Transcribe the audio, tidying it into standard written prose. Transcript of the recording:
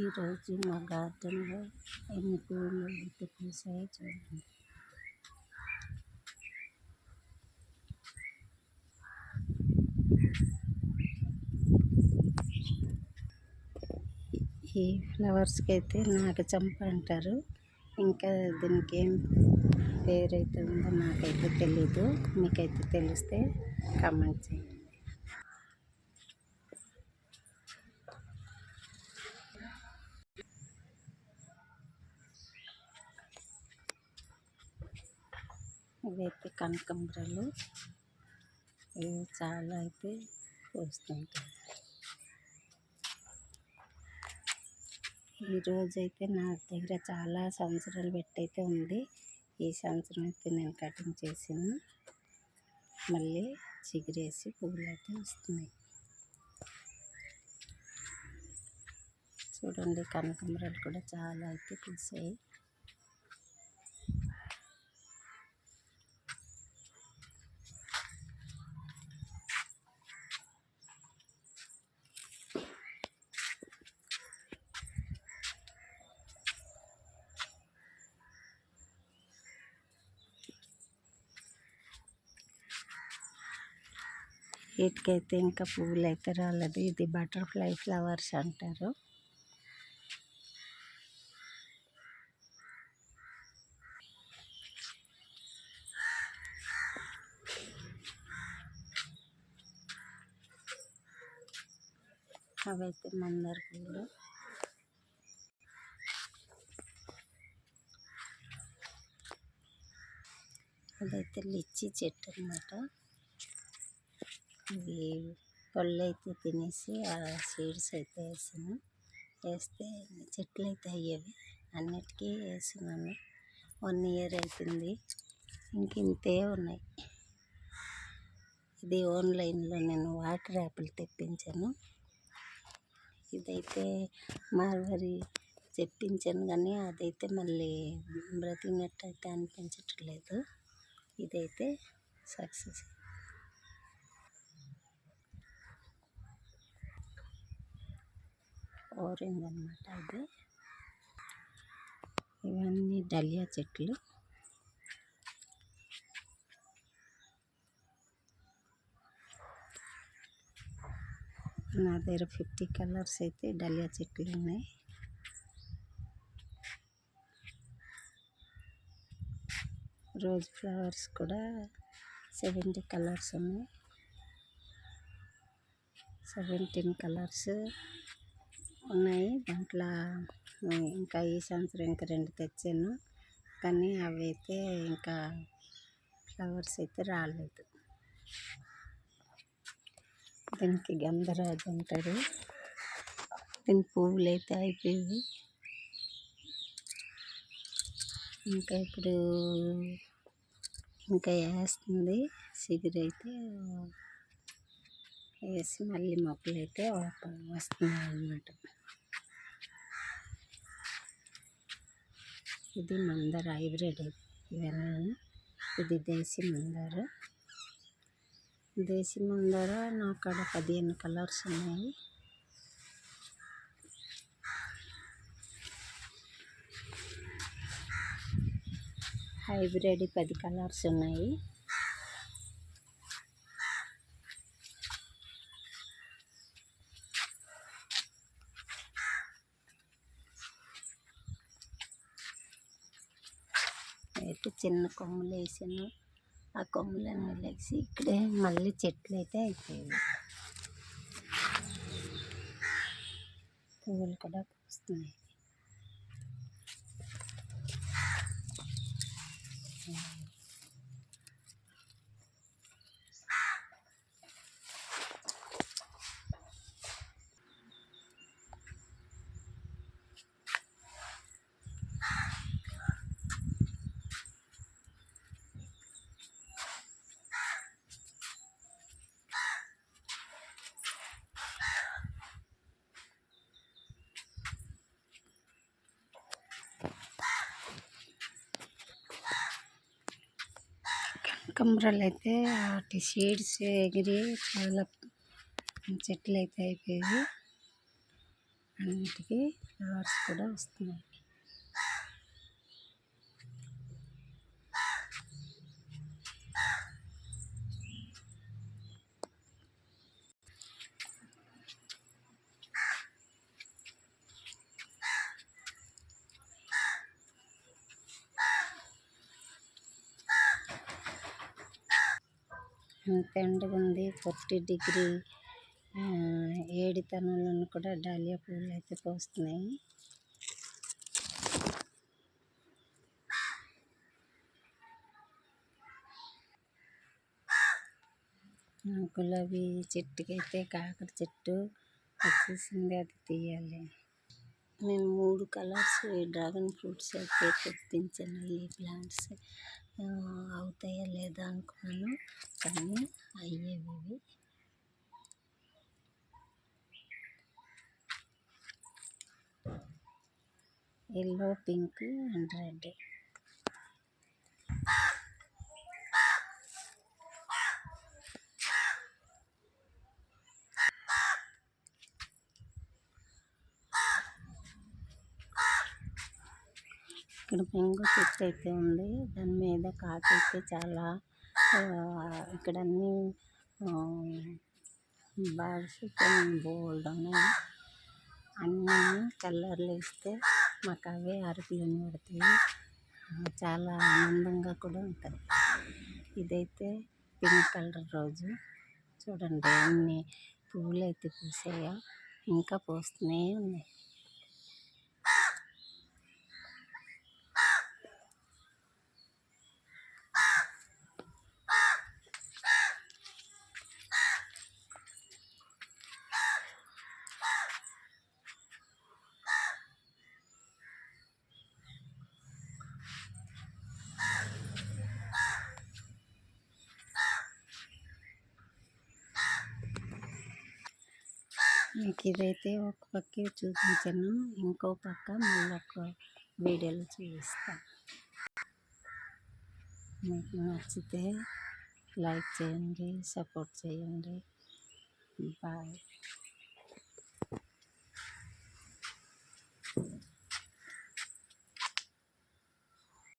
ఈరోజు మా గార్డెన్లో ఎన్ని పువ్వులు అయితే పూసాయో చూడండి. ఈ ఫ్లవర్స్కి అయితే నాగచంప అంటారు. ఇంకా దీనికి ఏం పేరైతే ఉందో నాకైతే తెలీదు. మీకైతే తెలిస్తే కామెంట్ చేయండి. ఇవైతే కనకాంబరాలు, ఇవి చాలా అయితే పూస్తుంటాయి. ఈరోజైతే నా దగ్గర చాలా సంవత్సరాలు పెట్టయితే ఉంది. ఈ సంవత్సరం అయితే నేను కటింగ్ చేసాను. మళ్ళీ చిగురేసి పువ్వులు అయితే వస్తున్నాయి. చూడండి, కనకాంబరాలు కూడా చాలా అయితే పూసాయి. వీటికైతే ఇంకా పువ్వులు అయితే రాలేదు. ఇది బటర్ఫ్లై ఫ్లవర్స్ అంటారు. అవైతే మందార పువ్వులు. అదైతే లిచ్చి చెట్టు అన్నమాట. ఇవి పళ్ళు అయితే తినేసి ఆ సీడ్స్ అయితే వేస్తే చెట్లు అయితే అయ్యేవి. అన్నిటికీ వేసినాను. 1 ఇయర్ అవుతుంది. ఇంతే ఉన్నాయి. ఇది ఆన్లైన్లో నేను వాటర్ యాపిల్ తెప్పించాను. ఇదైతే మార్వరి తెప్పించాను, కానీ అదైతే మళ్ళీ బ్రతికినట్టు అయితే అనిపించట్లేదు. ఇదైతే సక్సెస్. ఆరెంజ్ అన్నమాట ఇది. ఇవన్నీ డలియా చెట్లు. నా దగ్గర 50 కలర్స్ అయితే డలియా చెట్లు ఉన్నాయి. రోజ్ ఫ్లవర్స్ కూడా 70 కలర్స్ ఉన్నాయి. 17 కలర్స్ ఉన్నాయి. దాంట్లో ఇంకా ఈ సంవత్సరం ఇంకా 2 తెచ్చాను, కానీ అవి అయితే ఇంకా ఫ్లవర్స్ అయితే రాలేదు. దీనికి గంధరాజు అంటారు. దీని పువ్వులు అయితే అయిపోయి ఇంకా ఇప్పుడు ఇంకా వేస్తుంది. సిగురైతే వేసి మళ్ళీ మొక్కలు అయితే వస్తున్నాయి అన్నమాట. ఇది మందార హైబ్రిడ్. ఇవన్నీ ఇది దేశీ మందార. దేశీ మందార నా కాడ 15 కలర్స్ ఉన్నాయి. హైబ్రిడ్ 10 కలర్స్ ఉన్నాయి. అయితే చిన్న కొమ్మలు వేసాను. ఆ కొమ్మలన్నీ లేచి ఇక్కడే మళ్ళీ చెట్లు అయితే అయిపోయాయి. పువ్వులు కూడా పూస్తున్నాయి. కనకాంబరాలు అయితే వాటి సీడ్స్ ఎగిరి చాలా చెట్లు అయితే అయిపోయాయి. అన్నిటికీ ఫ్లవర్స్ కూడా వస్తున్నాయి. ఎంత ఎండగా ఉంది, 40 డిగ్రీ ఏడితనంలో కూడా డాలియా పువ్వులు అయితే పూస్తున్నాయి. గులాబీ చెట్టుకైతే కాకర చెట్టు వచ్చేసింది, అది తీయాలి. నేను 3 కలర్స్ డ్రాగన్ ఫ్రూట్స్ అయితే తెప్పించాను. ఈ ప్లాంట్స్ అవుతాయా లేదా అనుకున్నాను, కానీ అయ్యేవి ఇవి. Yellow, pink and red. ఇక్కడ మ్యాంగో చెట్టు అయితే ఉంది, దాని మీద కాకి అయితే చాలా. ఇక్కడ అన్నీ బర్డ్స్ బోల్డ్ ఉన్నాయి. అన్నీ కలర్లు వేస్తే మాకు అవే అరుపులు పడతాయి. చాలా ఆనందంగా కూడా ఉంటుంది. ఇదైతే పింక్ కలర్ రోజు. చూడండి ఎన్ని పువ్వులు అయితే పూసాయో, ఇంకా పూస్తూనే ఉన్నాయి. మీకు ఇదైతే ఒక పక్క చూపించాను, ఇంకో పక్క మళ్ళీ ఒక వీడియోలో చూపిస్తాను. మీకు నచ్చితే లైక్ చేయండి, సపోర్ట్ చేయండి. బాయ్.